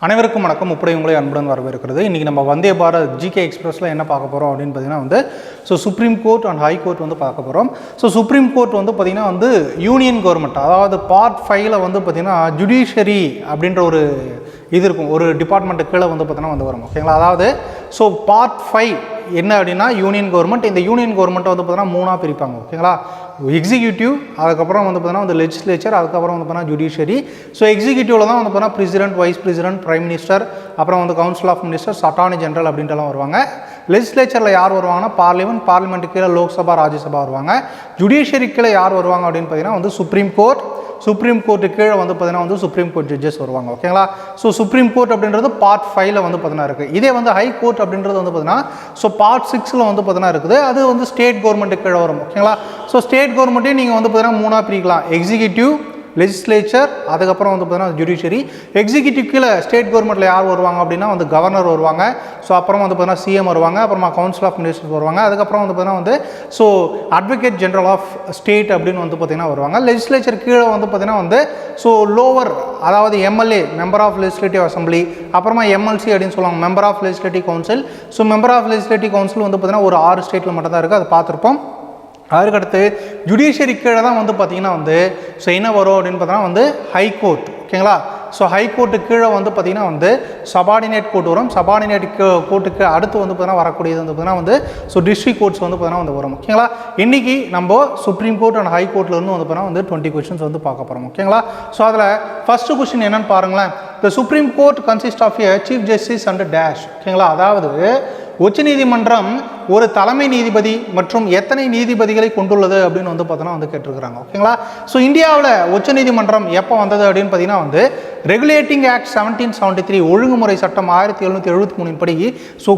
அனைவருக்கும் வணக்கம். முப்படை உங்களை அன்புடன் வரவேற்கிறது. இன்றைக்கி நம்ம வந்தே பாரத் ஜிகே எக்ஸ்பிரஸில் என்ன பார்க்க போகிறோம் அப்படின்னு பார்த்தீங்கன்னா supreme court and high court பார்க்க போகிறோம். சுப்ரீம் கோர்ட் பார்த்தீங்கன்னா யூனியன் கவர்மெண்ட், அதாவது பார்ட் 5ல் பார்த்தீங்கன்னா ஜுடிஷியரி அப்படின்ற ஒரு இது இருக்கும், ஒரு டிபார்ட்மெண்ட்டு கீழே பார்த்தீங்கன்னா வரும். ஓகேங்களா? அதாவது பார்ட் 5 என்ன அப்படின்னா யூனியன் கவர்மெண்ட். இந்த யூனியன் கவர்மெண்ட்டை பார்த்தீங்கன்னா 3ஆக பிரிப்பாங்க. ஓகேங்களா? எக்ஸிக்யூட்டிவ், அதுக்கப்புறம் பார்த்தீங்கன்னா லெஜிஸ்லேச்சர், அதுக்கப்புறம் பார்த்தீங்கன்னா ஜுடிஷியரி. எக்ஸிக்யூட்டிவில் தான் பார்த்தீங்கன்னா president, vice president, prime minister, அப்புறம் council of ministers, attorney general அப்படின்ட்டுலாம் வருவாங்க. லெஜிஸ்லேச்சரில் யார் வருவாங்கன்னா பார்லிமெண்ட் கீழே லோக்சபா, ராஜ்யசபா வருவாங்க. ஜுடிஷியரி கீழே யார் வருவாங்க அப்படின்னு பார்த்தீங்கன்னா சுப்ரீம் கோர்ட். சுப்ரீம் கோர்ட்டு கீழே பார்த்தீங்கன்னா சுப்ரீம் கோர்ட் ஜட்ஜஸ் வருவாங்க. ஓகேங்களா? சுப்ரீம் கோர்ட் அப்படின்றது பார்ட் 5ல் பார்த்தீங்கன்னா இருக்குது. இதே ஹை கோர்ட் அப்படின்றது பார்த்தீங்கன்னா பார்ட் 6ல் பார்த்தீங்கன்னா இருக்குது. அது ஸ்டேட் கவர்மெண்ட்டு கீழே வரும். ஓகேங்களா? ஸ்டேட் கவர்மெண்ட்டையும் நீங்கள் பார்த்தீங்கன்னா 3ஆக பிரிக்கலாம். எக்ஸிக்யூட்டிவ், லெஜிஸ்லேச்சர், அதுக்கப்புறம் பார்த்தீங்கன்னா ஜுடிஷியரி. எக்ஸிக்யூட்டிவ் கீழே ஸ்டேட் கவர்மெண்ட்டில் யார் வருவாங்க அப்படின்னா கவர்னர் வருவாங்க. அப்புறம் பார்த்தீங்கன்னா சிஎம் வருவாங்க. அப்புறமா கவுன்சில் ஆஃப் மினிஸ்டர்ஸ் வருவாங்க. அதுக்கப்புறம் பார்த்தீங்கன்னா அட்வொகேட் ஜெனரல் ஆஃப் ஸ்டேட் அப்படின்னு பார்த்தீங்கன்னா வருவாங்க. லெஜிஸ்லேச்சர் கீழே பார்த்தீங்கன்னா லோவர், அதாவது MLA, member of legislative assembly, அப்புறமா எம்எல்சி அப்படின்னு சொல்லுவாங்க, member of legislative council. Member of legislative council பார்த்தீங்கன்னா ஒரு 6 ஸ்டேட்டில் மட்டும் தான் இருக்குது, அதை பார்த்துருப்போம். அதுக்கடுத்து ஜுடிஷியரி கீழே தான் பார்த்தீங்கன்னா என்ன வரும் அப்படின்னு பார்த்தீங்கன்னா ஹை கோர்ட். ஓகேங்களா? ஹை கோர்ட்டு கீழே பார்த்தீங்கன்னா சபார்டினேட் கோர்ட் வரும். சபார்டினேட் கோர்ட்டுக்கு அடுத்து பார்த்தீங்கன்னா வரக்கூடியது பார்த்தீங்கன்னா டிஸ்ட்ரிக்ட் கோர்ட்ஸ் பார்த்தீங்கன்னா வரும். ஓகேங்களா? இன்றைக்கி நம்ம சுப்ரீம் கோர்ட் அண்ட் ஹை கோர்ட்லேருந்து பார்த்தீங்கன்னா 20 கொஸ்டின்ஸ் பார்க்க போகிறோம். ஓகேங்களா? அதில் ஃபஸ்ட்டு கொஸ்டின் என்னன்னு பாருங்களேன். The supreme court consist of a chief justice and dash. ஓகேங்களா? அதாவது உச்சநீதிமன்றம் ஒரு தலைமை நீதிபதி மற்றும் எத்தனை நீதிபதிகளை கொண்டுள்ளது அப்படின்னு பார்த்தோன்னா கேட்டிருக்கிறாங்க. ஓகேங்களா? இந்தியாவில் உச்சநீதிமன்றம் எப்போ வந்தது அப்படின்னு பார்த்தீங்கன்னா ரெகுலேட்டிங் ஆக்ட் 1773, ஒழுங்குமுறை சட்டம் 1773 படி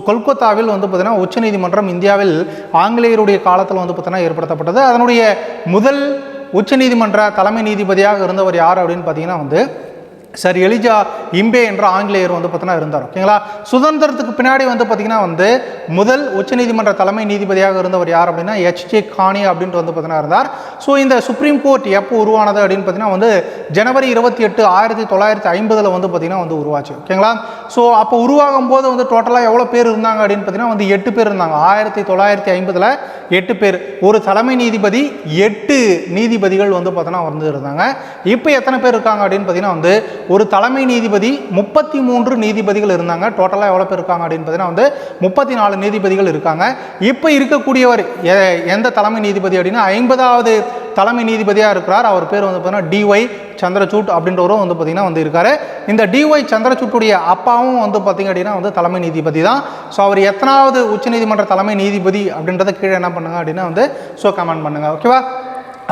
கொல்கத்தாவில் பார்த்தீங்கன்னா உச்சநீதிமன்றம் இந்தியாவில் ஆங்கிலேயருடைய காலத்தில் பார்த்தீங்கன்னா ஏற்படுத்தப்பட்டது. அதனுடைய முதல் உச்சநீதிமன்ற தலைமை நீதிபதியாக இருந்தவர் யார் அப்படின்னு பார்த்தீங்கன்னா சர் எலிஜா இம்பே என்ற ஆங்கிலேயர் பார்த்தீங்கன்னா இருந்தார். ஓகேங்களா? சுதந்திரத்துக்கு பின்னாடி பார்த்தீங்கன்னா முதல் உச்சநீதிமன்ற தலைமை நீதிபதியாக இருந்தவர் யார் அப்படின்னா H.J. கானி அப்படின்ட்டு பார்த்தீங்கன்னா இருந்தார். இந்த சுப்ரீம் கோர்ட் எப்போ உருவானது அப்படின்னு பார்த்தீங்கன்னா ஜனவரி 28, 1950 பார்த்தீங்கன்னா உருவாச்சு. ஓகேங்களா? அப்போ உருவாகும் போது டோட்டலாக எவ்வளோ பேர் இருந்தாங்க அப்படின்னு பார்த்தீங்கன்னா 8 பேர் இருந்தாங்க. 1950 8 பேர், ஒரு தலைமை நீதிபதி, 8 நீதிபதிகள் பார்த்தீங்கன்னா இருந்தாங்க. இப்போ எத்தனை பேர் இருக்காங்க அப்படின்னு பார்த்தீங்கன்னா ஒரு தலைமை நீதிபதி, 33 நீதிபதிகள் இருந்தாங்க. டோட்டலாக எவ்வளோ பேர் இருக்காங்க அப்படின்னு பார்த்தீங்கன்னா 34 நீதிபதிகள் இருக்காங்க. இப்போ இருக்கக்கூடியவர் எந்த தலைமை நீதிபதி அப்படின்னா 50வது தலைமை நீதிபதியாக இருக்கிறார். அவர் பேர் பார்த்தீங்கன்னா D.Y. சந்திரசூட் அப்படின்றவரும் பார்த்தீங்கன்னா இருக்காரு. இந்த D.Y. சந்திரசூட்டுடைய அப்பாவும் பார்த்தீங்க அப்படின்னா தலைமை நீதிபதி தான். அவர் எத்தனாவது உச்சநீதிமன்ற தலைமை நீதிபதி அப்படின்றத கீழே என்ன பண்ணுங்க அப்படின்னா கமெண்ட் பண்ணுங்க. ஓகேவா?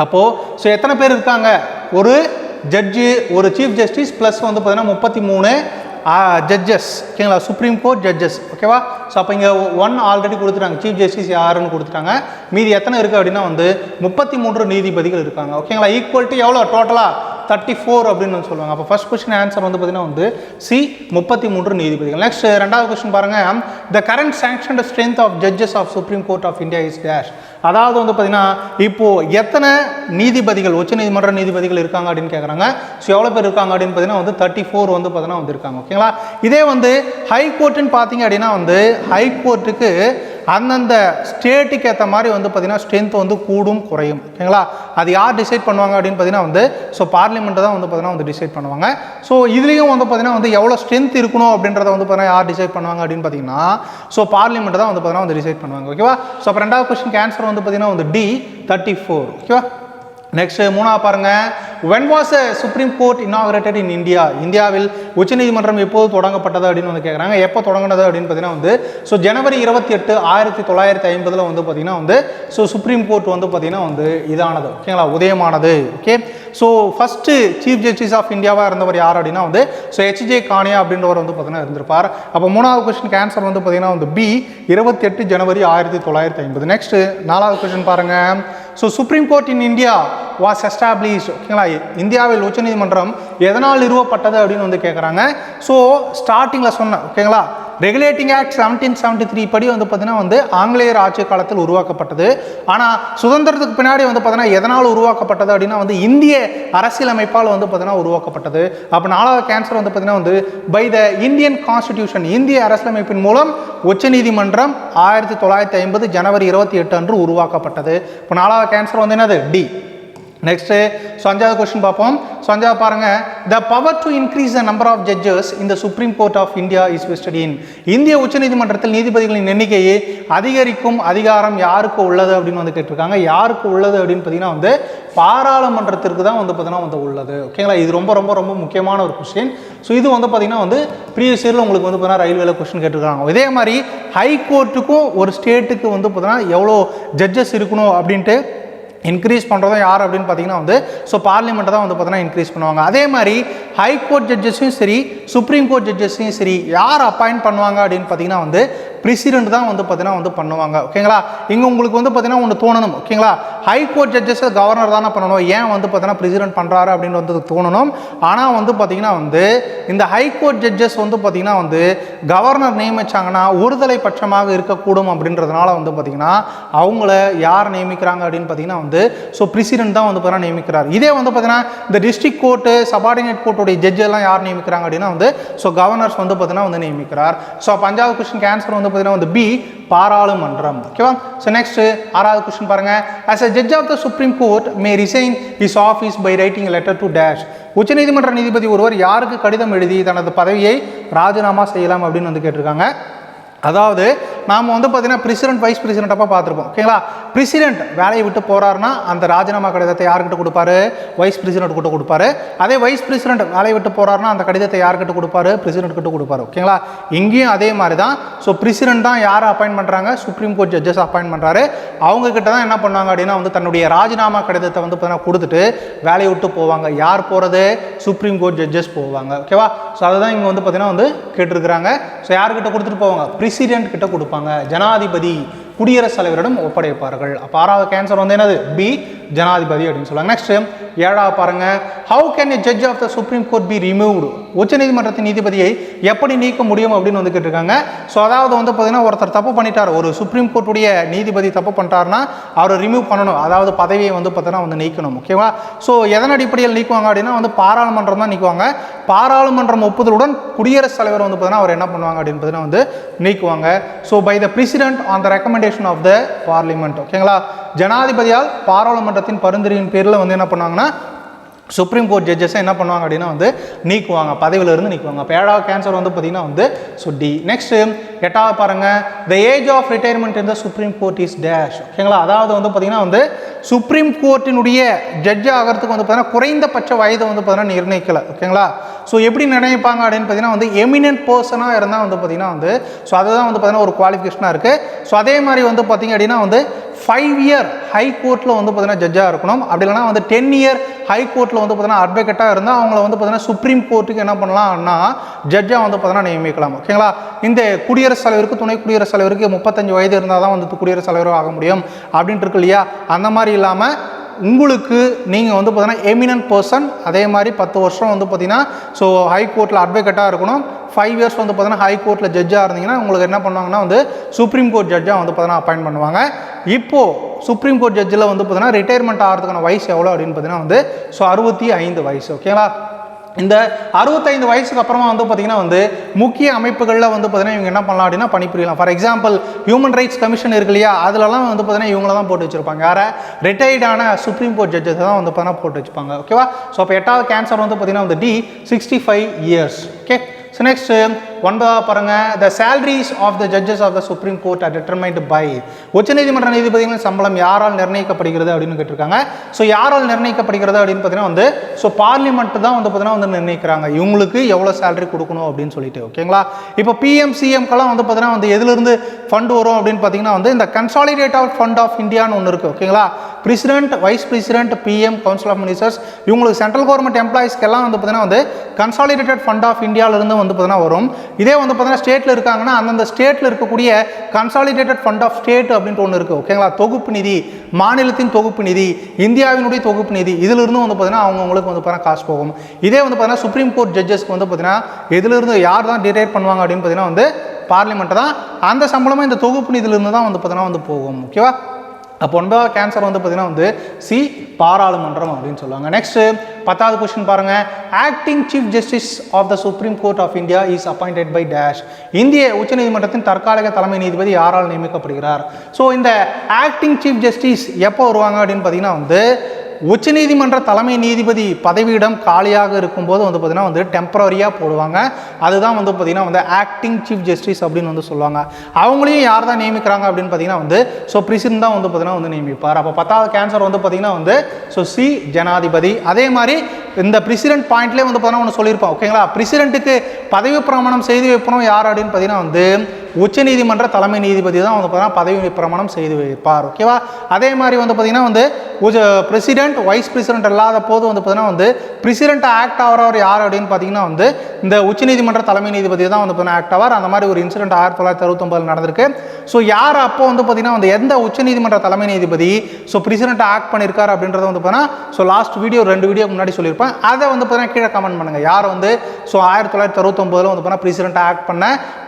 அப்போது எத்தனை பேர் இருக்காங்க? ஒரு ஜட்ஜு, ஒரு சீஃப் ஜஸ்டிஸ் ப்ளஸ் பார்த்தீங்கன்னா 33 ஜட்ஜஸ். ஓகேங்களா? Supreme court judges. ஓகேவா? அப்போ இங்கே 1 ஆல்ரெடி கொடுத்துட்டாங்க, சீஃப் ஜஸ்டிஸ் யாருன்னு கொடுத்துட்டாங்க. மீதி எத்தனை இருக்குது அப்படின்னா 33 நீதிபதிகள் இருக்காங்க. ஓகேங்களா? ஈக்குவல் டு எவ்வளோ டோட்டலாக 34 அப்படின்னு சொல்லுவாங்க. அப்போ ஃபர்ஸ்ட் கொஸ்டின் ஆன்சர் பார்த்தீங்கன்னா சி 33 நீதிபதிகள். நெக்ஸ்ட் ரெண்டாவது கொஸ்டின் பாருங்கள். The current sanctioned strength of judges of supreme court of India is dash. அதாவது பார்த்தீங்கன்னா இப்போது எத்தனை நீதிபதிகள், உச்சநீதிமன்ற நீதிபதிகள் இருக்காங்க அப்படின்னு கேட்குறாங்க. எவ்வளோ பேர் இருக்காங்க அப்படின்னு பார்த்தீங்கன்னா 34 பார்த்தீங்கன்னா இருக்காங்க. ஓகேங்களா? இதே ஹை கோர்ட்டுன்னு பார்த்தீங்க அப்படின்னா ஹை கோர்ட்டுக்கு அந்தந்த ஸ்டேட்டுக்கு ஏற்ற மாதிரி பார்த்தீங்கன்னா ஸ்ட்ரென்த் கூடும் குறையும். ஓகேங்களா? அது யார் டிசைட் பண்ணுவாங்க அப்படின்னு பார்த்தீங்கன்னா பார்லிமெண்ட் தான் பார்த்தீங்கன்னா டிசைட் பண்ணுவாங்க. இதுலேயும் பார்த்தீங்கன்னா எவ்வளோ ஸ்ட்ரென்த் இருக்கணும் அப்படின்றத பார்த்தீங்கன்னா யார் டிசைட் பண்ணுவாங்க அப்படின்னு பார்த்தீங்கன்னா பார்லிமெண்ட் தான் பார்த்தீங்கன்னா டிசைட் பண்ணுவாங்க. ஓகேவா? அப்போ ரெண்டாவது கொஸ்டின் ஆன்சர் பார்த்தீங்கன்னா D 34. ஓகேவா? நெக்ஸ்ட் மூணாவது பாருங்க. when was a supreme court inaugurated in India? இந்தியாவில் உச்சநீதிமன்றம் எப்போது தொடங்கப்பட்டது அப்படின்னு கேட்குறாங்க. எப்போ தொடங்கினது அப்படின்னு பார்த்தீங்கன்னா ஜனவரி 28, 1950 பார்த்தீங்கன்னா சுப்ரீம் கோர்ட் பார்த்தீங்கன்னா இதானது. ஓகேங்களா? உதயமானது. Okay. First chief justice of இந்தியாவாக இருந்தவர் யார் அப்படின்னா H.J. கானியா அப்படின்றவர் பார்த்தீங்கன்னா இருந்திருப்பார். அப்போ மூணாவது கொஸ்டின் ஆன்சர் பார்த்தீங்கன்னா B 28 ஜனவரி 1950. நெக்ஸ்ட் நாலாவது கொஸ்டின் பாருங்க. Supreme court in India was established. ஓகேங்களா, இந்தியாவில் உச்சநீதிமன்றம் எதனால் நிறுவப்பட்டது அப்படின்னு வந்து கேட்குறாங்க. ஸோ ஸ்டார்டிங்கில் சொன்னேன். ஓகேங்களா, ரெகுலேட்டிங் ஆக்ட் 1773 படி வந்து பார்த்தீங்கன்னா வந்து ஆங்கிலேயர் ஆட்சி காலத்தில் உருவாக்கப்பட்டது. ஆனால் சுதந்திரத்துக்கு பின்னாடி வந்து பார்த்தீங்கன்னா எதனால் உருவாக்கப்பட்டது அப்படின்னா வந்து இந்திய அரசியலமைப்பால் வந்து பார்த்தீங்கன்னா உருவாக்கப்பட்டது. அப்போ 4வது கேன்சர் வந்து பார்த்தீங்கன்னா வந்து பை த இந்தியன் கான்ஸ்டிடியூஷன், இந்திய அரசியலமைப்பின் மூலம் உச்சநீதிமன்றம் 1950 ஜனவரி 28 அன்று உருவாக்கப்பட்டது. இப்போ 4வது கேன்சர் வந்து என்னது? டி. நெக்ஸ்ட் 5வது கொஸ்டின் பார்ப்போம். 5வது பாருங்க, the power to increase the number of judges in the supreme court of India is vested in. இந்திய உச்சநீதிமன்றத்தில் நீதிபதிகளின் எண்ணிக்கையை அதிகரிக்கும் அதிகாரம் யாருக்கு உள்ளது அப்படின்னு வந்து கேட்டிருக்காங்க. யாருக்கு உள்ளது அப்படின்னு பார்த்தீங்கன்னா வந்து பாராளுமன்றத்திற்கு தான் வந்து பார்த்தீங்கன்னா வந்து உள்ளது. ஓகேங்களா, இது ரொம்ப ரொம்ப ரொம்ப முக்கியமான ஒரு கொஸ்டின். ஸோ இது வந்து பார்த்தீங்கன்னா வந்து ப்ரீவியஸ் இயரில் உங்களுக்கு வந்து பார்த்தீங்கன்னா ரயில்வேல கொஸ்டின் கேட்டிருக்காங்க. இதே மாதிரி ஹைகோர்ட்டுக்கும் ஒரு ஸ்டேட்டுக்கு வந்து பார்த்தீங்கன்னா எவ்வளோ ஜட்ஜஸ் இருக்கணும் அப்படின்ட்டு இன்க்ரீஸ் பண்ணுறதும் யார் அப்படின்னு பார்த்தீங்கன்னா வந்து ஸோ பார்லிமெண்ட்டை தான் வந்து பார்த்தீங்கன்னா இன்க்ரீஸ் பண்ணுவாங்க. அதே மாதிரி ஹைகோர்ட் ஜட்ஜஸையும் சரி சுப்ரீம் கோர்ட் ஜட்ஜஸையும் சரி யார் அப்பாயிண்ட் பண்ணுவாங்க அப்படின்னு பார்த்தீங்கன்னா வந்து பிரசிடென்ட் தான் வந்து பார்த்தீங்கன்னா வந்து பண்ணுவாங்க. ஓகேங்களா, இங்கே உங்களுக்கு வந்து பார்த்தீங்கன்னா ஒன்று தோணணும். ஓகேங்களா, ஹைகோர்ட் ஜட்ஜஸை கவர்னர் தானே பண்ணணும், ஏன் வந்து பார்த்தீங்கன்னா பிரசிடென்ட் பண்ணுறாரு அப்படின்னு வந்து தோணணும். ஆனால் வந்து பார்த்தீங்கன்னா வந்து இந்த ஹைகோர்ட் ஜட்ஜஸ் வந்து பார்த்தீங்கன்னா வந்து கவர்னர் நியமிச்சாங்கன்னா ஒருதலை பட்சமாக இருக்கக்கூடும் அப்படின்றதுனால வந்து பார்த்தீங்கன்னா அவங்கள யார் நியமிக்கிறாங்க அப்படின்னு பார்த்தீங்கன்னா வந்து ஸோ பிரசிடென்ட் தான் வந்து பார்த்தீங்கன்னா நியமிக்கிறார். இதே வந்து பார்த்தீங்கன்னா இந்த டிஸ்ட்ரிக்ட் கோர்ட்டு சபார்டினேட் கோர்ட்டுடைய ஜட்ஜ் எல்லாம் யார் நியமிக்கிறாங்க அப்படின்னா வந்து ஸோ கவர்னர்ஸ் வந்து பார்த்தீங்கன்னா வந்து நியமிக்கிறார். ஸோ 5வது கொஸ்டின் ஆன்சர் வந்து பார்த்தீங்கன்னா வந்து பி, பாராளுமன்றம். ஓகேவா. ஸோ நெக்ஸ்ட் 6வது கொஸ்டின் பாருங்க, as a judge of the Supreme Court may resign his office by writing a letter to dash. உச்சநீதிமன்ற நீதிபதி ஒருவர் யாருக்கு கடிதம் எழுதி தனது பதவியை ராஜினாமா செய்யலாம் அப்படின்னு வந்து கேட்டிருக்காங்க. அதாவது நாம் வந்து பார்த்தீங்கன்னா பிரசிடென்ட் வைஸ் பிரசிடென்ட்டப்போ பார்த்துருப்போம். ஓகேங்களா, பிரசிடென்ட் வேலையை விட்டு போகிறாருன்னா அந்த ராஜினாமா கடிதத்தை யார்கிட்ட கொடுப்பாரு? வைஸ் பிரசிடென்ட் கிட்ட கொடுப்பாரு. அதே வைஸ் பிரசிடென்ட் வேலையை விட்டு போகிறாருன்னா அந்த கடிதத்தை யார்கிட்ட கொடுப்பாரு? பிரசிடென்ட் கிட்ட கொடுப்பாரு. ஓகேங்களா, இங்கேயும் அதே மாதிரி தான். ஸோ பிரசிடென்ட் தான் யாரை அப்பாயின்ட் பண்ணுறாங்க? சுப்ரீம் கோர்ட் ஜட்ஜஸ் அப்பாயின்ட் பண்ணுறாரு. அவங்க கிட்ட தான் என்ன பண்ணுவாங்க அப்படின்னா வந்து தன்னுடைய ராஜினாமா கடிதத்தை வந்து பார்த்தீங்கன்னா கொடுத்துட்டு வேலையை விட்டு போவாங்க. யார் போகிறது? சுப்ரீம் கோர்ட் ஜட்ஜஸ் போவாங்க. ஓகேவா. ஸோ அதுதான் இங்கே வந்து பார்த்தீங்கன்னா வந்து கேட்டிருக்கிறாங்க. ஸோ யார்கிட்ட கொடுத்துட்டு போவாங்க? பிரசிடென்ட் கிட்ட கொடுப்பாங்க. ஜனாதிபதி குடியரசுத் தலைவரிடம் ஒப்படைப்பார்கள். அப்போ 6வது கேன்சர் வந்து என்னது? பி, ஜனாதிபதி அப்படின்னு சொல்லுவாங்க. நெக்ஸ்ட் 7வது பாருங்க, how can a judge of the supreme court be removed? உச்சநீதிமன்றத்தின் நீதிபதியை எப்படி நீக்க முடியும் அப்படின்னு வந்து கேட்டிருக்காங்க. ஸோ அதாவது வந்து பார்த்தீங்கன்னா ஒருத்தர் தப்பு பண்ணிட்டார், ஒரு சுப்ரீம் கோர்ட்டுடைய நீதிபதி தப்பு பண்ணிட்டாருன்னா அவரை ரிமூவ் பண்ணணும், அதாவது பதவியை வந்து பார்த்தீங்கன்னா வந்து நீக்கணும். ஓகேவா. ஸோ எதன் அடிப்படையில் நீக்குவாங்க அப்படின்னா வந்து பாராளுமன்றம் தான் நீக்குவாங்க. பாராளுமன்றம் ஒப்புதலுடன் குடியரசுத் தலைவர் வந்து பார்த்தீங்கன்னா அவர் என்ன பண்ணுவாங்க அப்படின்னு பார்த்தீங்கன்னா வந்து நீக்குவாங்க. So by the president on the recommendation of the parliament. ஓகேங்களா, ஜனாதிபதியால் பாராளுமன்றத்தின் பரிந்துரையின் பேரில் வந்து என்ன பண்ணுவாங்கன்னா சுப்ரீம் கோர்ட் ஜட்ஜஸை என்ன பண்ணுவாங்க அப்படின்னா வந்து நீக்குவாங்க, பதவியிலிருந்து நீக்குவாங்க. அப்போ 7வது கேன்சர் வந்து பார்த்தீங்கன்னா வந்து ஸோ டி. நெக்ஸ்ட் 8வது பாருங்க, the age of retirement in the supreme court is dash. ஓகேங்களா, அதாவது வந்து பார்த்தீங்கன்னா வந்து சுப்ரீம் கோர்ட்டினுடைய ஜட்ஜ் ஆகிறதுக்கு வந்து பார்த்தீங்கன்னா குறைந்தபட்ச வயதை வந்து பார்த்தீங்கன்னா நிர்ணயிக்கலை. ஓகேங்களா, ஸோ எப்படி நினைப்பாங்க அப்படின்னு பார்த்தீங்கன்னா வந்து எமினன்ட் பர்சனாக இருந்தால் வந்து பார்த்தீங்கன்னா வந்து ஸோ அதுதான் வந்து பார்த்தீங்கன்னா ஒரு குவாலிஃபிகேஷனாக இருக்குது. ஸோ அதே மாதிரி வந்து பார்த்தீங்க அப்படின்னா வந்து 5 இயர் ஹை கோர்ட்டில் வந்து பார்த்தீங்கன்னா ஜட்ஜாக இருக்கணும். அப்படி இல்லைனா வந்து 10 இயர் ஹை கோர்ட்டில் வந்து பார்த்தீங்கன்னா அட்வொகேட்டாக இருந்தால் அவங்கள வந்து பார்த்தீங்கன்னா சுப்ரீம் கோர்ட்டுக்கு என்ன பண்ணலாம்னா ஜட்ஜாக வந்து பார்த்தீங்கன்னா நியமிக்கலாம். ஓகேங்களா, இந்த குடியரசுத் தலைவருக்கு துணை குடியரசுத் தலைவருக்கு 35 வயது இருந்தால் தான் வந்து குடியரசுத் தலைவரும் ஆக முடியும் அப்படின்ட்டு இருக்கு இல்லையா. அந்த மாதிரி இல்லாமல் உங்களுக்கு நீங்கள் வந்து பார்த்தீங்கன்னா எமினன்ட் பர்சன், அதே மாதிரி 10 வருஷம் வந்து பார்த்தீங்கன்னா ஸோ ஹை கோர்ட்டில் அட்வொகேட்டாக இருக்கணும். 5 இயர்ஸ் வந்து பார்த்தீங்கன்னா ஹை கோர்ட்டில் ஜட்ஜாக இருந்தீங்கன்னா உங்களுக்கு என்ன பண்ணுவாங்கன்னா வந்து சுப்ரீம் கோர்ட் ஜட்ஜாக வந்து பார்த்தீங்கன்னா அப்பாயின்ட் பண்ணுவாங்க. இப்போது சுப்ரீம் கோர்ட் ஜட்ஜில் வந்து பார்த்தீங்கன்னா ரிட்டையர்மெண்ட் ஆகிறதுக்கான வயசு எவ்வளோ அப்படின்னு பார்த்தீங்கன்னா வந்து ஸோ 65 வயசு. ஓகேங்களா, இந்த 65 வயசுக்கு அப்புறமா வந்து பார்த்தீங்கன்னா வந்து முக்கிய அமைப்புகளில் வந்து பார்த்தீங்கன்னா இவங்க என்ன பண்ணலாம் அப்படின்னா பணிபுரியலாம். For example human rights commission இருக்கு இல்லையா, அதிலலாம் வந்து பார்த்தீங்கன்னா இவங்கள தான் போட்டு வச்சிருப்பாங்க. யாரை? ரிட்டையர்டான சுப்ரீம் கோர்ட் ஜட்ஜஸ் தான் வந்து பார்த்தீங்கன்னா போட்டு வச்சுப்பாங்க. ஓகேவா. ஸோ அப்போ 8வது கேன்சர் வந்து பார்த்தீங்கன்னா வந்து D, 65 years. Okay. So next 9வது பாருங்க, the salaries of the judges of the supreme court are determined by. உச்சநீதிமன்ற நீதிபதிகளின் சம்பளம் யாரால் நிர்ணயிக்கப்படுகிறது அப்படின்னு கேட்டிருக்காங்க. ஸோ யாரால் நிர்ணயிக்கப்படுகிறது அப்படின்னு பார்த்தீங்கன்னா வந்து ஸோ பார்லிமெண்ட் தான் வந்து பார்த்தீங்கன்னா வந்து நிர்ணயிக்கிறாங்க இவங்களுக்கு எவ்வளோ சேலரி கொடுக்கணும் அப்படின்னு சொல்லிட்டு. ஓகேங்களா, இப்போ பிஎம்சிஎம்க்கெல்லாம் வந்து பார்த்தீங்கன்னா வந்து எதுலேருந்து ஃபண்ட் வரும் அப்படின்னு பார்த்தீங்கன்னா வந்து இந்த கன்சாலிடேட்டட் ஃபண்ட் ஆஃப் இந்தியான்னு ஒன்று இருக்குது. ஓகேங்களா, president, vice president, PM, council of ministers இவங்களுக்கு சென்ட்ரல் கவர்மெண்ட் எம்ப்ளாயிஸ்க்கெல்லாம் வந்து பார்த்தீங்கன்னா வந்து கன்சாலிடேட்டட் ஃபண்ட் ஆஃப் இந்தியாவிலிருந்து வந்து பார்த்தீங்கன்னா வரும். இதே வந்து பார்த்தீங்கன்னா ஸ்டேட்டில் இருக்காங்கன்னா அந்தந்த ஸ்டேட்டில் இருக்கக்கூடிய கன்சாலிடேட்டட் ஃபண்ட் ஆஃப் ஸ்டேட் அப்படின்ட்டு ஒன்று இருக்குது ஓகேங்களா. தொகுப்பு நிதி, மாநிலத்தின் தொகுப்பு நிதி, இந்தியாவினுடைய தொகுப்பு நிதி, இதிலிருந்து வந்து பார்த்தீங்கன்னா அவங்களுக்கு வந்து பார்த்தீங்கன்னா காசு போகும். இதே வந்து பார்த்தீங்கன்னா சுப்ரீம் கோர்ட் ஜட்ஜஸ்க்கு வந்து பார்த்தீங்கன்னா எதிலிருந்து யார் தான் டிசைட் பண்ணுவாங்க அப்படின்னு பார்த்தீங்கன்னா வந்து பார்லிமெண்ட் தான். அந்த சம்பளமாக இந்த தொகுப்பு நிதியிலிருந்து தான் வந்து பார்த்தீங்கன்னா வந்து போகும். ஓகேவா. அப்போ 9வது கேன்சர் வந்து பார்த்தீங்கன்னா வந்து சி, பாராளுமன்றம் அப்படின்னு சொல்லுவாங்க. நெக்ஸ்ட்டு 10வது கொஸ்டின் பாருங்க. Acting chief justice of the supreme court of India is appointed by dash. இந்திய உச்சநீதிமன்றத்தின் தற்காலிக தலைமை நீதிபதி யாரால் நியமிக்கப்படுகிறார்? ஸோ இந்த ஆக்டிங் சீஃப் ஜஸ்டிஸ் எப்போ வருவாங்க அப்படின்னு பார்த்தீங்கன்னா வந்து உச்சநீதிமன்ற தலைமை நீதிபதி பதவியிடம் காலியாக இருக்கும்போது வந்து பார்த்தீங்கன்னா வந்து டெம்பரரியாக போடுவாங்க. அதுதான் வந்து பார்த்தீங்கன்னா வந்து ஆக்டிங் சீஃப் ஜஸ்டிஸ் அப்படின்னு வந்து சொல்லுவாங்க. அவங்களையும் யார் தான் நியமிக்கிறாங்க அப்படின்னு பார்த்தீங்கன்னா வந்து ஸோ பிரசிடென்ட் தான் வந்து பார்த்தீங்கன்னா வந்து நியமிப்பார். அப்போ 10வது கேன்சர் வந்து பார்த்தீங்கன்னா வந்து ஸோ சி, ஜனாதிபதி. அதே மாதிரி இந்த பிரசிடென்ட் பாயிண்ட்லேயே வந்து பார்த்தீங்கன்னா ஒன்று சொல்லியிருப்போம் ஓகேங்களா. பிரசிடென்ட்டுக்கு பதவி பிரமாணம் செய்து வைப்போம் யார் அப்படின்னு பார்த்தீங்கன்னா வந்து உச்சநீதிமன்ற தலைமை நீதிபதி தான் வந்து பார்த்தீங்கன்னா பதவி பிரமாணம் செய்து வைப்பார். ஓகேவா. அதே மாதிரி வந்து பார்த்தீங்கன்னா வந்து பிரசிடென்ட், வைஸ் பிரசிடென்ட் இல்லாத போது வந்து பார்த்தீங்கன்னா வந்து பிரசிடென்ட் ஆக்ட் ஆகிறவர் யார் அப்படின்னு பார்த்தீங்கன்னா வந்து இந்த உச்சநீதிமன்ற தலைமை நீதிபதி தான் வந்து பார்த்தீங்கன்னா ஆக்ட் ஆவார். அந்த மாதிரி ஒரு இன்சிடென்ட் 1969 நடந்திருக்கு. ஸோ யார் அப்போ வந்து பார்த்தீங்கன்னா வந்து எந்த உச்சநீதிமன்ற தலைமை நீதிபதி ஸோ பிரசிடென்ட் ஆக்ட் பண்ணியிருக்காரு அப்படின்றத வந்து பார்த்தீங்கன்னா ஸோ லாஸ்ட் வீடியோ 2 வீடியோ முன்னாடி சொல்லியிருப்பேன். அதை வந்து பார்த்தீங்கன்னா கீழே கமெண்ட் பண்ணுங்கள். யார் வந்து ஸோ 1969 வந்து பார்த்தீங்கன்னா பிரசிடென்ட் ஆக்ட் பண்ண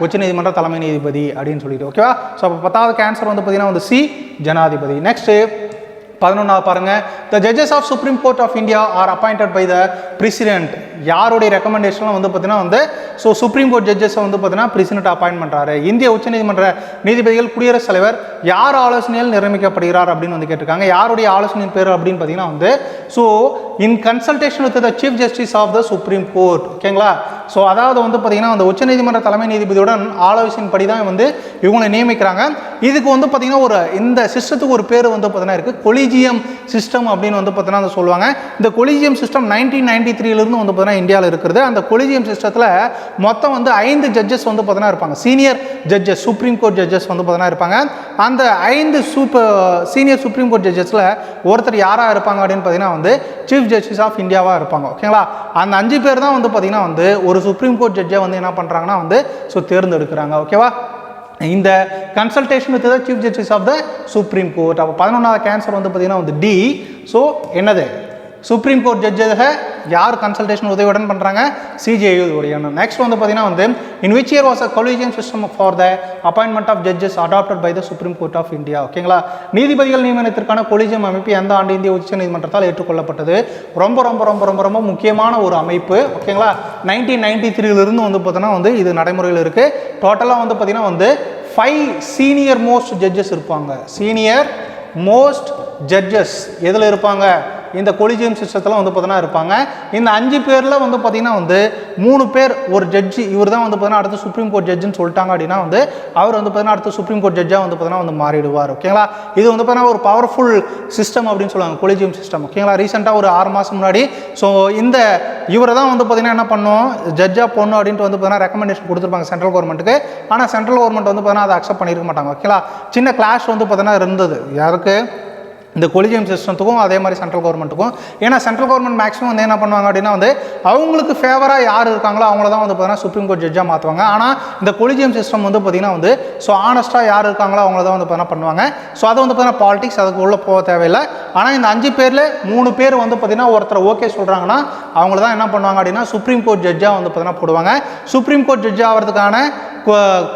உச்சநீதிமன்ற தலைமை நீதிபதி அப்படின்னு சொல்லிட்டு ஓகேவா. ஸோ அப்போ 10வது கேன்சர் வந்து பார்த்தீங்கன்னா வந்து சி, ஜனாதிபதி. நெக்ஸ்ட்டு 11வது பாருங்க. The judges of supreme court of India are appointed by the president. யாருடைய ரெக்கமெண்டேஷன்லாம் வந்து பார்த்தீங்கன்னா வந்து ஸோ சுப்ரீம் கோர்ட் ஜட்ஜஸை வந்து பார்த்தீங்கன்னா பிரசிடென்ட் அப்பாயின்ட் பண்ணுறாரு. இந்திய உச்சநீதிமன்ற நீதிபதிகள் குடியரசுத் தலைவர் யார் ஆலோசனையில் நியமிக்கப்படுகிறார் அப்படின்னு வந்து கேட்டிருக்காங்க. யாருடைய ஆலோசனையின் பேர் அப்படின்னு பார்த்தீங்கன்னா வந்து so in consultation with the chief justice of the supreme court ஓகேங்களா. ஸோ அதாவது வந்து பார்த்தீங்கன்னா அந்த உச்சநீதிமன்ற தலைமை நீதிபதியுடன் ஆலோசனைப்படி தான் வந்து இவங்களை நியமிக்கிறாங்க. இதுக்கு வந்து பார்த்தீங்கன்னா ஒரு இந்த சிஸ்டத்துக்கு ஒரு பேர் வந்து பார்த்தீங்கன்னா இருக்குது, கொலிஜியம் சிஸ்டம் அப்படின்னு வந்து பார்த்தீங்கன்னா சொல்லுவாங்க. இந்த கொலிஜியம் சிஸ்டம் 1993 வந்து பார்த்தீங்கன்னா இந்தியாவில் இருக்கிறது. அந்த கொலிஜியம் சிஸ்டத்தில் மொத்தம் வந்து 5 ஜட்ஜஸ் வந்து பார்த்தீங்கன்னா இருப்பாங்க. Senior judges, supreme court judges வந்து பார்த்தீங்கன்னா இருப்பாங்க. அந்த 5 சீனியர் சுப்ரீம் கோர்ட் ஜட்ஜஸில் ஒருத்தர் யாராக இருப்பாங்க அப்படின்னு பார்த்தீங்கன்னா வந்து சீஃப் ஜஸ்டிஸ் ஆஃப் இந்தியாவாக இருப்பாங்க ஓகேங்களா. அந்த 5 பேர் தான் வந்து பார்த்தீங்கன்னா வந்து ஒரு சுப்ரீம் கோர்ட் ஜட்ஜை வந்து என்ன பண்ணுறாங்கன்னா வந்து ஸோ தேர்ந்தெடுக்கிறாங்க ஓகேவா. இந்த consultation with the chief justice of the supreme court. அப்போ 11வது கேன்சர் வந்து பார்த்தீங்கன்னா வந்து டி. ஸோ என்னது சுப்ரீம் கோர்ட் ஜட்ஜை யார் கன்சல்டேஷன் உதவியுடன் பண்ணுறாங்க? சிஜேயு உதவியுடன். நெக்ஸ்ட் வந்து பார்த்தீங்கன்னா வந்து in which year was a collegium system for the appointment of judges adopted by the supreme court of India ஓகேங்களா. நீதிபதிகள் நியமனத்திற்கான கொலிஜியம் அமைப்பு எந்த ஆண்டு இந்திய உச்ச நீதிமன்றத்தால் ஏற்றுக்கொள்ளப்பட்டது? ரொம்ப ரொம்ப ரொம்ப ரொம்ப ரொம்ப முக்கியமான ஒரு அமைப்பு ஓகேங்களா. 1993 வந்து பார்த்தீங்கன்னா வந்து இது நடைமுறையில் இருக்குது. டோட்டலாக வந்து பார்த்தீங்கன்னா வந்து 5 சீனியர் மோஸ்ட் ஜட்ஜஸ் இருப்பாங்க. சீனியர் மோஸ்ட் ஜட்ஜஸ் எதில் இருப்பாங்க? இந்த கொலிஜியம் சிஸ்டத்தில் வந்து பார்த்தீங்கன்னா இருப்பாங்க. இந்த 5 பேரில் வந்து பார்த்தீங்கன்னா வந்து 3 பேர் ஒரு ஜட்ஜி, இவர் தான் வந்து பார்த்தீங்கன்னா அடுத்து சுப்ரீம் கோர்ட் ஜட்ஜுன்னு சொல்லிட்டாங்க அப்படின்னா வந்து அவர் வந்து பார்த்தீங்கன்னா அடுத்து சுப்ரீம் கோர்ட் ஜட்ஜாக வந்து பார்த்தீங்கன்னா வந்து மாறிடுவார் ஓகேங்களா. இது வந்து பார்த்தீங்கன்னா ஒரு பவர்ஃபுல் சிஸ்டம் அப்படின்னு சொல்லுவாங்க கொலிஜியம் சிஸ்டம் ஓகேங்களா. ரீசெண்டாக ஒரு 6 மாதம் முன்னாடி ஸோ இந்த இவரை தான் வந்து பார்த்தீங்கன்னா என்ன பண்ணோம் ஜட்ஜாக போடணும் அப்படின்ட்டு வந்து பார்த்தீங்கன்னா ரெக்கமெண்டேஷன் கொடுத்துருப்பாங்க சென்ட்ரல் கவர்மெண்ட்டுக்கு. ஆனால் சென்ட்ரல் கவர்மெண்ட் வந்து பார்த்தீங்கன்னா அதை அக்செப்ட் பண்ணியிருக்க மாட்டாங்க ஓகேங்களா. சின்ன கிளாஷ் வந்து பார்த்தீங்கன்னா இருந்தது யாருக்கு? இந்த கொலிஜியம் சிஸ்டத்துக்கும் அதே மாதிரி சென்ட்ரல் கவர்மெண்ட்டுக்கும். ஏன்னா சென்ட்ரல் கவர்மெண்ட் மேக்ஸிமம் வந்து என்ன பண்ணுவாங்க அப்படின்னா வந்து அவங்களுக்கு ஃபேவராக யார் இருக்காங்களோ அவங்கள தான் வந்து பார்த்தீங்கன்னா சுப்ரீம் கோர்ட் ஜட்ஜாக மாற்றுவாங்க. ஆனால் இந்த கொலிஜியம் சிஸ்டம் வந்து பார்த்தீங்கன்னா வந்து ஸோ ஆனஸ்ட்டாக யார் இருக்காங்களோ அவங்கள தான் வந்து பார்த்தீங்கன்னா பண்ணுவாங்க. ஸோ அதை வந்து பார்த்தீங்கன்னா பாலிடிக்ஸ் அதுக்கு உள்ளே போக தேவையில்லை. ஆனால் இந்த 5 பேரில் 3 பேர் வந்து பார்த்தீங்கன்னா ஒருத்தர் ஓகே சொல்கிறாங்கன்னா அவங்கள தான் என்ன பண்ணுவாங்க அப்படின்னா சுப்ரீம் கோர்ட் ஜட்ஜாக வந்து பார்த்தீங்கன்னா போடுவாங்க. சுப்ரீம் கோர்ட் ஜட்ஜ் ஆகிறதுக்கான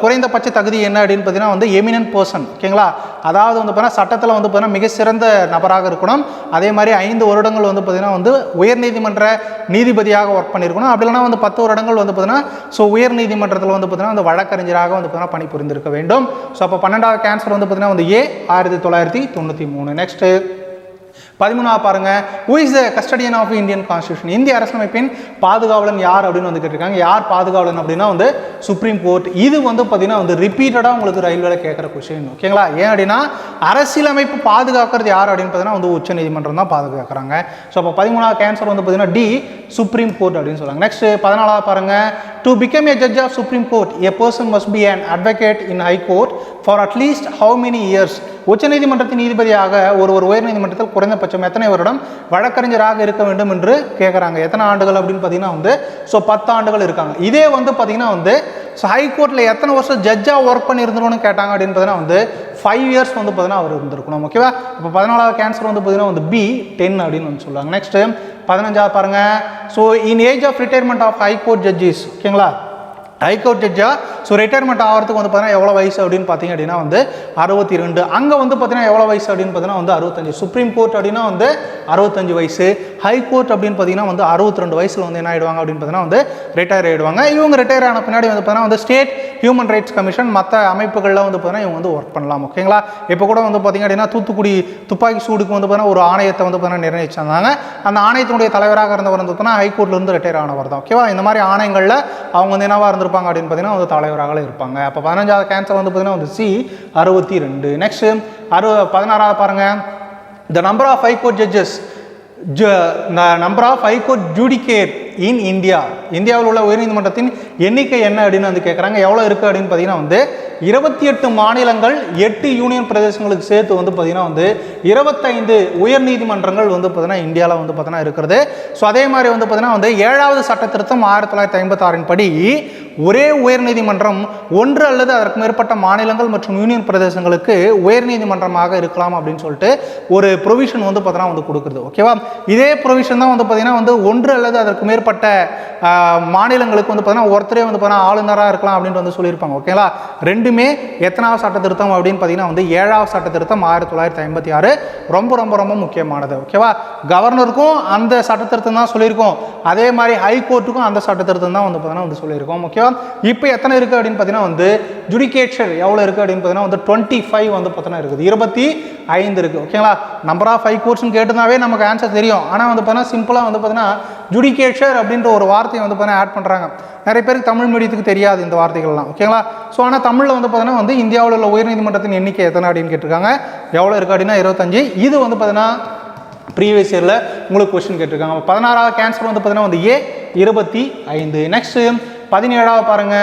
குறைந்தபட்ச தகுதி என்ன அப்படின்னு பார்த்தீங்கன்னா வந்து எமினன்ட் பர்சன் ஓகேங்களா. அதாவது வந்து பார்த்தீங்கன்னா சட்டத்தில் வந்து பார்த்தீங்கன்னா மிக சிறந்த நபராக இருக்கணும். அதே மாதிரி 5 வருடங்கள் வந்து பார்த்தீங்கன்னா வந்து உயர்நீதிமன்ற நீதிபதியாக ஒர்க் பண்ணியிருக்கணும். அப்படி இல்லைனா வந்து 10 வருடங்கள் வந்து பார்த்தீங்கன்னா ஸோ உயர் நீதிமன்றத்தில் வந்து பார்த்தீங்கன்னா அந்த வழக்கறிஞராக வந்து பார்த்தீங்கன்னா பணிபுரிந்திருக்க வேண்டும். ஸோ அப்போ 12வது கேன்சர் வந்து பார்த்தீங்கன்னா வந்து ஏ 1993. நெக்ஸ்ட்டு 13வது பாருங்க. Who is the custodian of Indian constitution? இந்திய அரசியலமைப்பின் பாதுகாவலன் யார் அப்படின்னு வந்து கேட்டிருக்காங்க. யார் பாதுகாவலன் அப்படின்னா வந்து சுப்ரீம் கோர்ட். இது வந்து பார்த்தீங்கன்னா வந்து ரிப்பீட்டடாக உங்களுக்கு ரயில்வேல கேட்குற கொஸ்டின் ஓகேங்களா. ஏன் அப்படின்னா அரசியலமைப்பு பாதுகாக்கிறது யார் அப்படின்னு பார்த்தீங்கன்னா வந்து உச்ச நீதிமன்றம் தான் பாதுகாக்கிறாங்க. ஸோ அப்போ 13வது கேன்சர் வந்து பார்த்தீங்கன்னா டி சுப்ரீம் கோர்ட் அப்படின்னு சொல்லுவாங்க. நெக்ஸ்ட் 14வது பாருங்க. To become a judge of supreme court a person must be an advocate in high court for at least how many years? உச்சநீதிமன்றத்தின் நீதிபதியாக ஒரு உயர்நீதிமன்றத்தில் குறைந்தபட்சம் எத்தனை வருடம் வழக்கறிஞராக இருக்க வேண்டும் என்று கேட்குறாங்க. எத்தனை ஆண்டுகள் அப்படின்னு பார்த்தீங்கன்னா வந்து ஸோ 10 ஆண்டுகள் இருக்காங்க. இதே வந்து பார்த்தீங்கன்னா வந்து ஸோ ஹைகோர்ட்டில் எத்தனை வருஷம் ஜட்ஜாக ஒர்க் பண்ணியிருந்தோன்னு கேட்டாங்க அப்படின்னு பார்த்தீங்கன்னா வந்து 5 இயர்ஸ் வந்து பார்த்தீங்கன்னா அவர் இருந்திருக்கணும். ஓகேவா? இப்போ 14வது கேன்சர் வந்து பார்த்தீங்கன்னா வந்து பி 10 அப்படின்னு வந்து சொல்லுவாங்க. நெக்ஸ்ட்டு 15வது பாருங்கள். So in age of retirement of high court judges, ஓகேங்களா, ஹைகோர்ட் ஜட்ஜா ஸோ ரிட்டையர்மெண்ட் ஆகிறதுக்கு வந்து பார்த்தீங்கன்னா எவ்வளோ வயசு அப்படின்னு பார்த்தீங்க அப்படின்னா வந்து 62. அங்கே வந்து பார்த்தீங்கன்னா எவ்வளோ வயசு அப்படின்னு பார்த்தீங்கன்னா வந்து 65. சுப்ரீம் கோர்ட் அப்படின்னா வந்து 65 வயசு, ஹைகோர்ட் அப்படின்னு பார்த்தீங்கன்னா வந்து 62 வயசில் வந்து என்ன ஆகிடுவாங்க அப்படின்னு பார்த்தீங்கன்னா வந்து ரிட்டையர் ஆகிடுவாங்க. இவங்க ரிட்டையர் ஆன பின்னாடி வந்து பார்த்தீங்கன்னா வந்து ஸ்டேட் ஹியூமன் ரைட்ஸ் கமிஷன் மற்ற அமைப்புகளில் வந்து பார்த்தீங்கன்னா இவங்க வந்து ஒர்க் பண்ணலாம். ஓகேங்களா? இப்போ கூட வந்து பார்த்தீங்க அப்படின்னா தூத்துக்குடி துப்பாக்கி சூடுக்கு வந்து பார்த்தீங்கன்னா ஒரு ஆணையத்தை வந்து பார்த்தீங்கன்னா நிர்ணயிச்சிருந்தாங்க. அந்த ஆணையத்தினுடைய தலைவராக இருந்தவர் வந்து பார்த்தீங்கன்னா ஹைகோர்ட்லேருந்து ரிட்டையர் ஆனவர் தான். ஓகேவா? இந்த மாதிரி ஆணையங்களில் அவங்க வந்து என்னவா இருந்திருப்பாங்க அப்படின்னு பார்த்தீங்கன்னா வந்து தலைவராக இருப்பாங்க. அப்போ 15வது கேன்சர் வந்து பார்த்தீங்கன்னா வந்து சி 62. நெக்ஸ்ட் 16வது பாருங்க. The number of high court judges, the number of high court judicate in India, இந்தியாவில் உள்ள உயர்நீதிமன்றத்தின் எண்ணிக்கை என்ன அப்படின்னு வந்து கேட்குறாங்க. எவ்வளோ இருக்குது அப்படின்னு பார்த்தீங்கன்னா வந்து 28 மாநிலங்கள் 8 யூனியன் பிரதேசங்களுக்கு சேர்த்து வந்து பார்த்தீங்கன்னா வந்து 25 உயர்நீதிமன்றங்கள் வந்து பார்த்தீங்கன்னா இந்தியாவில் வந்து பார்த்தீங்கன்னா இருக்கிறது. ஸோ அதே மாதிரி வந்து பார்த்தீங்கன்னா வந்து 7வது சட்ட திருத்தம் 1956 படி ஒரே உயர்நீதிமன்றம் ஒன்று அல்லது அதற்கு மேற்பட்ட மாநிலங்கள் மற்றும் யூனியன் பிரதேசங்களுக்கு உயர்நீதிமன்றமாக இருக்கலாம் அப்படின்னு சொல்லிட்டு ஒரு ப்ரொவிஷன் வந்து பார்த்தீங்கன்னா வந்து கொடுக்குறது. ஓகேவா? இதே ப்ரொவிஷன் தான் வந்து பார்த்தீங்கன்னா வந்து ஒன்று அல்லது அதற்கு மேற்பட்ட மாநிலங்களுக்கு வந்து பார்த்தீங்கன்னா ஒருத்தரே வந்து பார்த்தீங்கன்னா ஆளுநராக இருக்கலாம் அப்படின்ட்டு வந்து சொல்லியிருப்பாங்க. ஓகேங்களா? ரெண்டுமே எத்தனாவது சட்ட திருத்தம் அப்படின்னு பார்த்தீங்கன்னா வந்து 7வது சட்ட திருத்தம் 1956 ரொம்ப ரொம்ப ரொம்ப முக்கியமானது. ஓகேவா? கவர்னருக்கும் அந்த சட்ட திருத்தம் தான் சொல்லியிருக்கோம், அதே மாதிரி ஹைகோர்ட்டுக்கும் அந்த சட்ட திருத்தம் தான் வந்து பார்த்தீங்கன்னா வந்து சொல்லியிருக்கோம். ஓகேவா? இப்போ எத்தனை இருக்குது அப்படின்னு பார்த்தீங்கன்னா வந்து ஜுடிகேச்சர் எவ்வளோ இருக்குது அப்படின்னு பார்த்தீங்கன்னா வந்து 25 வந்து பார்த்தீங்கன்னா இருக்குது, 25 இருக்குது. ஓகேங்களா? நம்பர் ஆஃப் ஹை கோர்ட்ஸ்னு கேட்டுனாவே நமக்கு ஆன்சர் தெரியும். ஆனால் வந்து பார்த்தீங்கன்னா சிம்பிளாக வந்து பார்த்தீங்கன்னா ஜுடிகேச்சர் அப்படின்ற ஒரு வார்த்தையை வந்து பார்த்தீங்கன்னா ஆட் பண்ணுறாங்க. நிறைய பேருக்கு தமிழ் மீடியத்துக்கு தெரியாது இந்த வார்த்தைகள்லாம். ஓகேங்களா? ஸோ ஆனால் தமிழில் வந்து பார்த்தீங்கன்னா வந்து இந்தியாவில் உள்ள உயர்நீதிமன்றத்தின் எண்ணிக்கை எத்தனை அப்படின்னு கேட்டிருக்காங்க. எவ்வளோ இருக்குது அப்படின்னா 25. இது வந்து பார்த்தீங்கன்னா ப்ரீவியஸ் இயரில் உங்களுக்கு கொஸ்டின் கேட்டிருக்காங்க. 16வது கேன்சர் வந்து பார்த்தீங்கன்னா வந்து ஏ 25. நெக்ஸ்ட் 17வது பாருங்க.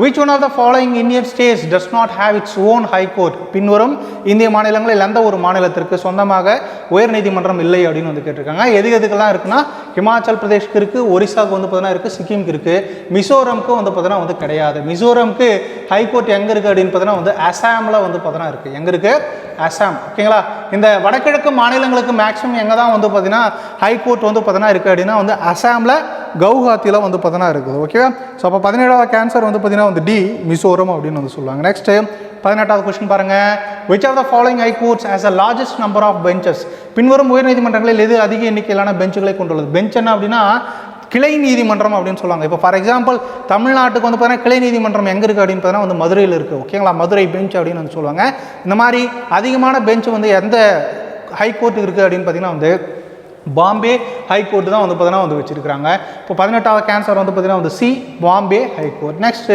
which one of the following Indian states does not have its own high court? பின்வரும் இந்திய மாநிலங்களில் எந்த ஒரு மாநிலத்திற்கு சொந்தமாக உயர்நீதிமன்றம் இல்லை அப்படின்னு வந்து கேட்டிருக்காங்க. எதுக்கெல்லாம் இருக்குன்னா ஹிமாச்சல் பிரதேஷ்க்கு இருக்குது, ஒரிசாவுக்கு வந்து பார்த்தீங்கன்னா இருக்குது, சிக்கிம்க்கு இருக்குது, மிசோரம்க்கு வந்து பார்த்தீங்கன்னா வந்து கிடையாது. மிசோரம்க்கு ஹைகோர்ட் எங்கே இருக்குது அப்படின்னு பார்த்தீங்கன்னா வந்து அசாமில் வந்து பார்த்தீங்கன்னா இருக்குது. எங்கே இருக்குது? அசாம். ஓகேங்களா? இந்த வடகிழக்கு மாநிலங்களுக்கு மேக்ஸிமம் எங்கே தான் வந்து பார்த்தீங்கன்னா ஹைகோர்ட் வந்து பார்த்தீங்கன்னா இருக்குது அப்படின்னா வந்து அசாமில் கவுஹாத்தியில் வந்து பார்த்தீங்கன்னா இருக்குது. ஓகேவா? ஸோ அப்போ 17வது கேன்சர் வந்து பார்த்தீங்கன்னா வந்து டி மிசோரம் அப்படின்னு வந்து சொல்லுவாங்க. நெக்ஸ்ட் 18வது கொஸ்டின் பாருங்க. which of the following high courts has the largest number of benches? பின்வரும் உயர்நீதிமன்றங்களில் எது அதிக எண்ணிக்கையிலான பெஞ்சுகளை கொண்டுள்ளது? பெஞ்ச் என்ன அப்படின்னா கிளை நீதிமன்றம் அப்படின்னு சொல்லுவாங்க. இப்போ ஃபார் எக்ஸாம்பிள் தமிழ்நாட்டுக்கு வந்து பார்த்தீங்கன்னா கிளை நீதிமன்றம் எங்கே இருக்குது அப்படின்னு பார்த்தீங்கன்னா வந்து மதுரையில் இருக்குது. ஓகேங்களா? மதுரை பெஞ்ச் அப்படின்னு வந்து சொல்லுவாங்க. இந்த மாதிரி அதிகமான பெஞ்ச் வந்து எந்த ஹைகோர்ட்டுக்கு இருக்குது அப்படின்னு பார்த்தீங்கன்னா வந்து பாம்பே ஹைகோர்ட் தான் வந்து பார்த்தீங்கன்னா வந்து வச்சிருக்காங்க. இப்போ 18வது கேன்சர் வந்து பார்த்தீங்கன்னா வந்து சி பாம்பே ஹைகோர்ட். நெக்ஸ்ட்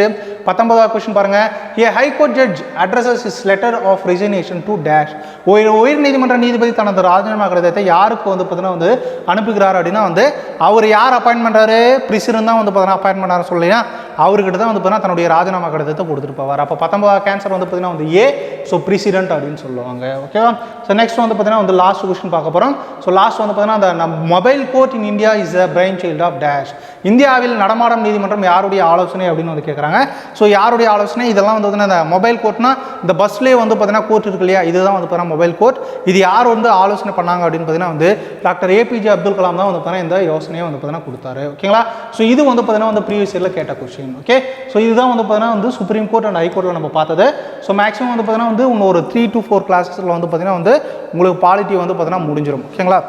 19வது கொஸ்டின் பாருங்க. A high court judge addresses his letter of resignation to dash. உயர் நீதிமன்ற நீதிபதி தனது ராஜினாமா கடிதத்தை யாருக்கு வந்து பார்த்தீங்கன்னா வந்து அனுப்புகிறார் அப்படின்னா வந்து அவர் யார் அப்பாயின்ட் பண்ணுறாரு? பிரசிடென்ட் தான் வந்து பார்த்தீங்கன்னா அப்பாயின்ட் பண்ணுறாரு சொல்லியா, அவர்கிட்ட தான் வந்து பார்த்தீங்கன்னா தன்னுடைய ராஜினாமா கடிதத்தை கொடுத்துட்டு போவார். அப்போ 19வது கேன்சர் வந்து பார்த்தீங்கன்னா வந்து ஏ ஸோ பிரசிடென்ட் அப்படின்னு சொல்லுவாங்க. ஓகேவா? ஸோ நெக்ஸ்ட் வந்து பார்த்தீங்கன்னா வந்து லாஸ்ட் கொஸ்டின் பார்க்க போகிறோம். ஸோ லாஸ்ட் வந்து பார்த்தீங்கன்னா அந்த mobile court in India is a brain child of dash. இந்தியாவில் நடமாடும் நீதிமன்றம் யாருடைய ஆலோசனை அப்படின்னு வந்து கேட்குறாங்க. ஸோ யாருடைய ஆலோசனை? இதெல்லாம் வந்து பார்த்தீங்கன்னா இந்த மொபைல் கோர்ட்னா இந்த பஸ்லேயே வந்து பார்த்தீங்கன்னா கோர்ட் இருக்கு இல்லையா, இதுதான் வந்து பார்த்தீங்கன்னா மொபைல் கோர்ட். இது யார் வந்து ஆலோசனை பண்ணாங்க அப்படின்னு பார்த்தீங்கன்னா வந்து டாக்டர் ஏபிஜே அப்துல் கலாம் தான் வந்து பார்த்தீங்கன்னா இந்த யோசனையை வந்து பார்த்தீங்கன்னா கொடுத்தாரு. ஓகேங்களா? ஸோ இது வந்து பார்த்தீங்கன்னா வந்து ப்ரீவியஸ் இயரில் கேட்ட கொஸ்டின். ஓகே? ஸோ இதுதான் வந்து பார்த்தீங்கன்னா வந்து சுப்ரீம் கோர்ட் அண்ட் ஹைகோர்ட்டில் நம்ம பார்த்தது. ஸோ மேக்ஸிமம் வந்து பார்த்தீங்கன்னா வந்து இன்னும் ஒரு 3 to 4 கிளாஸஸில் வந்து பார்த்தீங்கன்னா வந்து உங்களுக்கு பாலிட்டி வந்து பார்த்தீங்கன்னா முடிஞ்சிடும். ஓகேங்களா?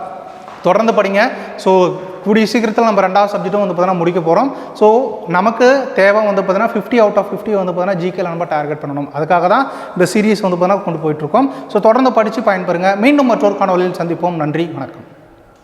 தொடர்ந்து படிங்க. ஸோ கூடிய சீக்கிரத்தில் நம்ம 2வது சப்ஜெக்ட்டும் வந்து பார்த்தீங்கன்னா முடிக்க போகிறோம். ஸோ நமக்கு தேவை வந்து பார்த்தீங்கன்னா 50 out of 50 வந்து பார்த்தீங்கன்னா ஜிகேல நம்ம டார்கெட் பண்ணணும். அதுக்காக தான் இந்த சீரீஸ் வந்து பார்த்தீங்கன்னா கொண்டு போயிட்டுருக்கோம். ஸோ தொடர்ந்து படித்து பயன்பெறுங்க. மீண்டும் மற்றொரு காணொலியில் சந்திப்போம். நன்றி, வணக்கம்.